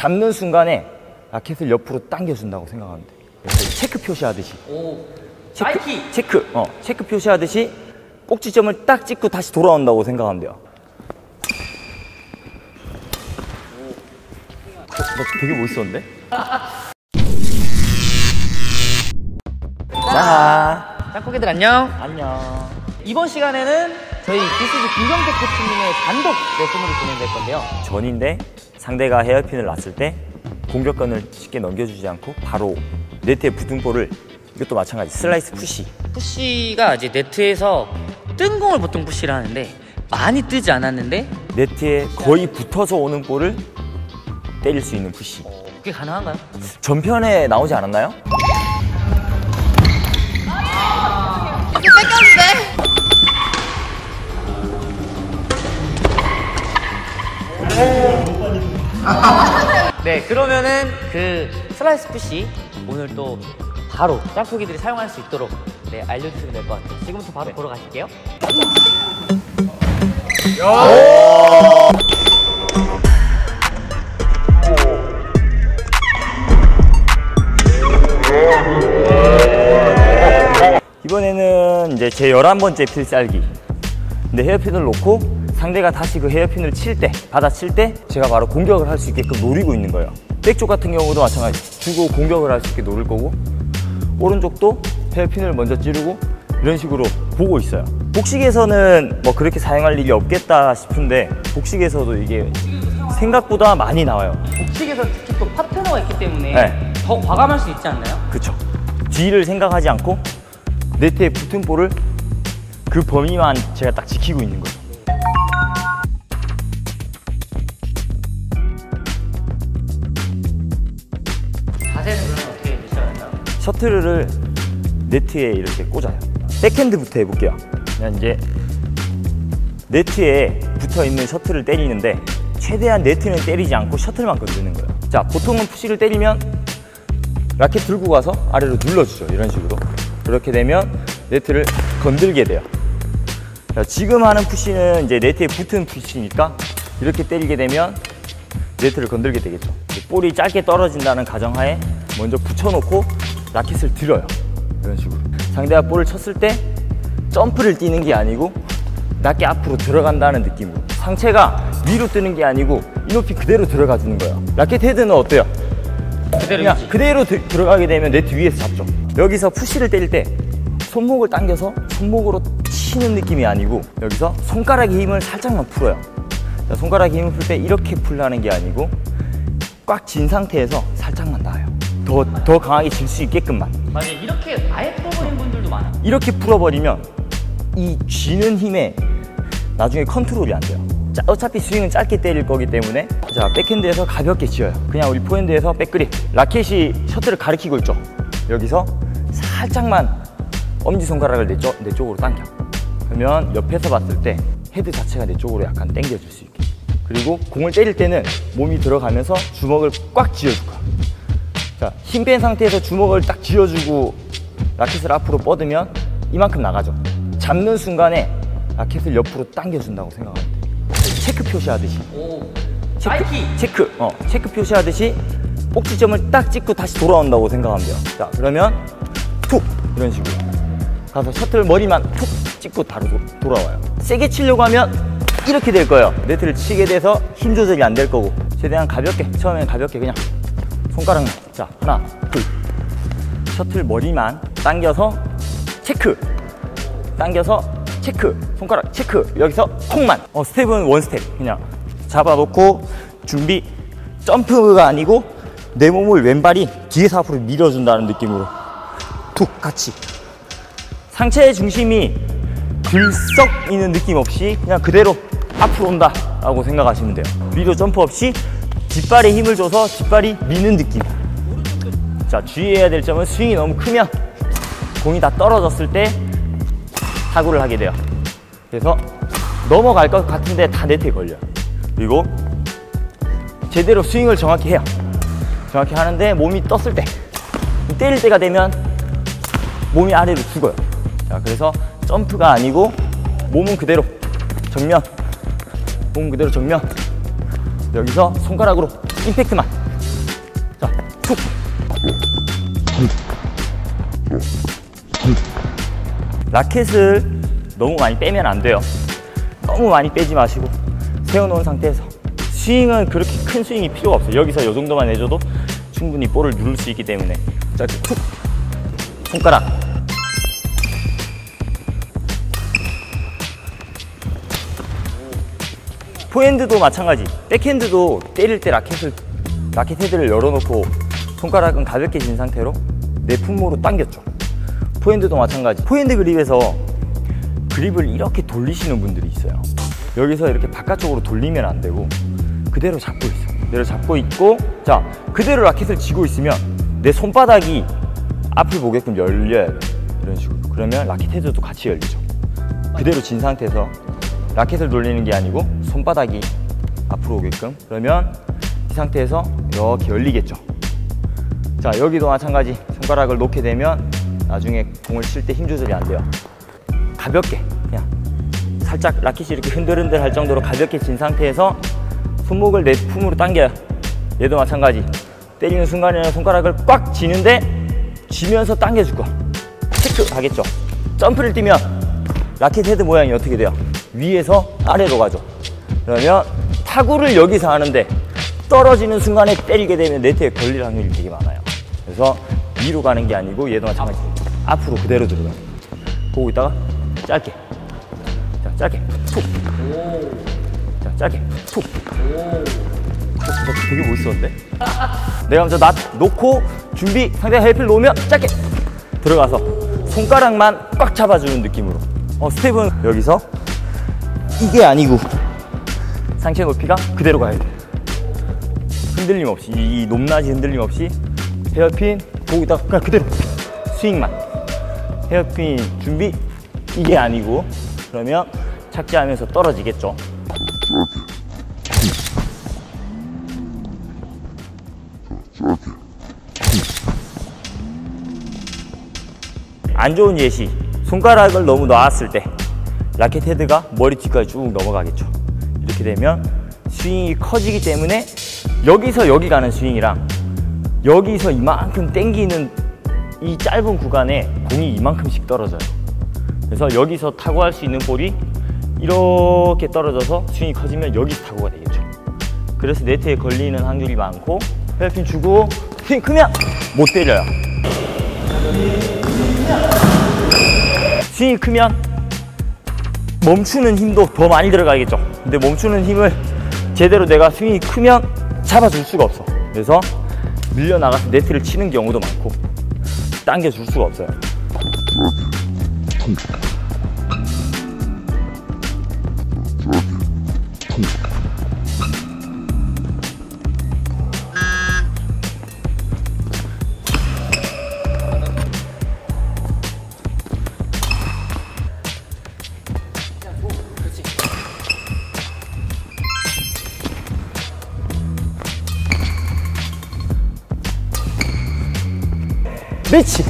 잡는 순간에 라켓을 옆으로 당겨준다고 생각하면 돼. 체크 표시하듯이. 오, 나이키! 체크 표시하듯이 꼭지점을 딱 찍고 다시 돌아온다고 생각하면 돼요. 나 되게 멋있었는데? 자, 짝꿍이들 안녕. 안녕. 이번 시간에는 저희 BCG 김경택 코치님의 단독 레슨으로 진행될 건데요. 전인데 상대가 헤어핀을 놨을 때 공격권을 쉽게 넘겨주지 않고 바로 네트에 붙은 볼을, 이것도 마찬가지 슬라이스 푸시. 푸시가 이제 네트에서 뜬 공을 보통 푸시를 하는데 많이 뜨지 않았는데 네트에 거의 붙어서 오는 볼을 때릴 수 있는 푸시. 그게 가능한가요? 전편에 나오지 않았나요? 이거 뺏겼는데? 네, 그러면은 그 슬라이스 푸시 오늘 또 바로 짝꿍이들이 사용할 수 있도록 알려주시면 될 것 같아요. 지금부터 바로 보러 가실게요. 이번에는 이제 제 11번째 필살기. 근데 헤어핀을 놓고 상대가 다시 그 헤어핀을 칠 때, 받아칠 때 제가 바로 공격을 할 수 있게끔 노리고 있는 거예요. 백쪽 같은 경우도 마찬가지. 주고 공격을 할 수 있게 노릴 거고, 오른쪽도 헤어핀을 먼저 찌르고 이런 식으로 보고 있어요. 복식에서는 뭐 그렇게 사용할 일이 없겠다 싶은데 복식에서도 이게 생각보다 많이 나와요. 복식에서 특히 또 파트너가 있기 때문에 네. 더 과감할 수 있지 않나요? 그쵸. 뒤를 생각하지 않고 네트에 붙은 볼을 그 범위만 제가 딱 지키고 있는 거예요. 자세는 그러면 어떻게 되셔야 셔틀을 네트에 이렇게 꽂아요. 백핸드부터 해볼게요. 그냥 이제 네트에 붙어있는 셔틀을 때리는데 최대한 네트는 때리지 않고 셔틀만 건드는 거예요. 자, 보통은 푸시를 때리면 라켓 들고 가서 아래로 눌러주죠. 이런 식으로. 그렇게 되면 네트를 건들게 돼요. 자, 지금 하는 푸시는 이제 네트에 붙은 푸시니까 이렇게 때리게 되면 네트를 건들게 되겠죠. 볼이 짧게 떨어진다는 가정하에 먼저 붙여놓고 라켓을 들어요. 이런 식으로. 상대가 볼을 쳤을 때 점프를 뛰는 게 아니고 낮게 앞으로 들어간다는 느낌으로. 상체가 위로 뜨는 게 아니고 이 높이 그대로 들어가 주는 거예요. 라켓 헤드는 어때요? 그냥 그대로 들어가게 되면 네트 위에서 잡죠. 여기서 푸시를 때릴 때 손목을 당겨서 손목으로 치는 느낌이 아니고 여기서 손가락의 힘을 살짝만 풀어요. 자, 손가락의 힘을 풀 때 이렇게 풀라는 게 아니고 꽉 진 상태에서 살짝만 놔요. 더 강하게 질 수 있게끔만. 맞아요. 이렇게 아예 풀어버린 분들도 많아요. 이렇게 풀어버리면 이 쥐는 힘에 나중에 컨트롤이 안 돼요. 자, 어차피 스윙은 짧게 때릴 거기 때문에 자, 백핸드에서 가볍게 쥐어요. 그냥 우리 포핸드에서 백그립. 라켓이 셔틀을 가리키고 있죠. 여기서 살짝만 엄지손가락을 내 쪽으로 당겨. 그러면 옆에서 봤을 때 헤드 자체가 내 쪽으로 약간 당겨줄 수 있게. 그리고 공을 때릴 때는 몸이 들어가면서 주먹을 꽉 쥐어줄 거야. 자, 힘 뺀 상태에서 주먹을 딱 쥐어주고 라켓을 앞으로 뻗으면 이만큼 나가죠. 잡는 순간에 라켓을 옆으로 당겨준다고 생각하면 돼. 체크 표시하듯이. 오, 나이키! 체크 표시하듯이 꼭지점을 딱 찍고 다시 돌아온다고 생각하면 돼요. 자, 그러면 툭! 이런 식으로 가서 셔틀 머리만 툭 찍고 바로 돌아와요. 세게 치려고 하면 이렇게 될 거예요. 네트를 치게 돼서 힘 조절이 안 될 거고 최대한 가볍게, 처음에는 가볍게 그냥 손가락만. 자, 하나, 둘. 셔틀 머리만 당겨서 체크. 당겨서 체크. 손가락 체크. 여기서 콩만. 스텝은 원 스텝. 그냥 잡아놓고 준비. 점프가 아니고 내 몸을 왼발이 뒤에서 앞으로 밀어준다는 느낌으로 툭 같이. 상체의 중심이 들썩 있는 느낌 없이 그냥 그대로 앞으로 온다 라고 생각하시면 돼요. 위로 점프 없이 뒷발에 힘을 줘서 뒷발이 미는 느낌. 자, 주의해야 될 점은 스윙이 너무 크면 공이 다 떨어졌을 때 사고를 하게 돼요. 그래서 넘어갈 것 같은데 다 네트에 걸려요. 그리고 제대로 스윙을 정확히 해요. 정확히 하는데 몸이 떴을 때, 때릴 때가 되면 몸이 아래로 죽어요. 자, 그래서 점프가 아니고 몸은 그대로 정면, 몸은 그대로 정면. 여기서 손가락으로 임팩트만 툭. 라켓을 너무 많이 빼면 안 돼요. 너무 많이 빼지 마시고 세워놓은 상태에서 스윙은 그렇게 큰 스윙이 필요가 없어요. 여기서 이 정도만 해줘도 충분히 볼을 누를 수 있기 때문에 자, 이렇게 툭. 손가락. 포핸드도 마찬가지. 백핸드도 때릴 때 라켓 헤드를 열어놓고 손가락은 가볍게 진 상태로 내 품목으로 당겼죠. 포핸드도 마찬가지. 포핸드 그립에서 그립을 이렇게 돌리시는 분들이 있어요. 여기서 이렇게 바깥쪽으로 돌리면 안 되고 그대로 잡고 있어요. 그대로 잡고 있고, 자, 그대로 라켓을 쥐고 있으면 내 손바닥이 앞을 보게끔 열려야 돼. 이런 식으로. 그러면 라켓 헤드도 같이 열리죠. 그대로 진 상태에서 라켓을 돌리는 게 아니고 손바닥이 앞으로 오게끔. 그러면 이 상태에서 이렇게 열리겠죠. 자, 여기도 마찬가지. 손가락을 놓게 되면 나중에 공을 칠 때 힘 조절이 안 돼요. 가볍게 그냥 살짝 라켓이 이렇게 흔들흔들 할 정도로 가볍게 진 상태에서 손목을 내 품으로 당겨요. 얘도 마찬가지. 때리는 순간에는 손가락을 꽉 쥐는데 쥐면서 당겨줄 거야. 체크 하겠죠. 점프를 뛰면 라켓 헤드 모양이 어떻게 돼요? 위에서 아래로 가죠. 그러면 타구를 여기서 하는데 떨어지는 순간에 때리게 되면 네트에 걸릴 확률이 되게 많아요. 그래서 위로 가는 게 아니고 얘도 마찬가지. 앞으로 그대로 들어가요. 보고 있다가 짧게. 자, 짧게 툭. 자, 짧게 툭. 되게 멋있었는데? 내가 먼저 놓고 준비, 상대가 헬필 놓으면 짧게 들어가서 손가락만 꽉 잡아주는 느낌으로. 스텝은 여기서 이게 아니고 상체 높이가 그대로 가야 돼. 흔들림 없이, 이 높낮이 흔들림 없이 헤어핀 보고 있다가 그냥 그대로 스윙만. 헤어핀 준비, 이게 아니고 그러면 착지하면서 떨어지겠죠. 안 좋은 예시, 손가락을 너무 놨을 때 라켓 헤드가 머리 뒤까지 쭉 넘어가겠죠. 이렇게 되면 스윙이 커지기 때문에 여기서 여기 가는 스윙이랑 여기서 이만큼 당기는 이 짧은 구간에 공이 이만큼씩 떨어져요. 그래서 여기서 타구할 수 있는 볼이 이렇게 떨어져서 스윙이 커지면 여기서 타구가 되겠죠. 그래서 네트에 걸리는 확률이 많고, 헤어핀 주고 스윙 크면 못 때려요. 스윙이 크면 멈추는 힘도 더 많이 들어가겠죠. 근데 멈추는 힘을 제대로 내가 스윙이 크면 잡아줄 수가 없어. 그래서 밀려나가서 네트를 치는 경우도 많고 당겨줄 수가 없어요. 매치!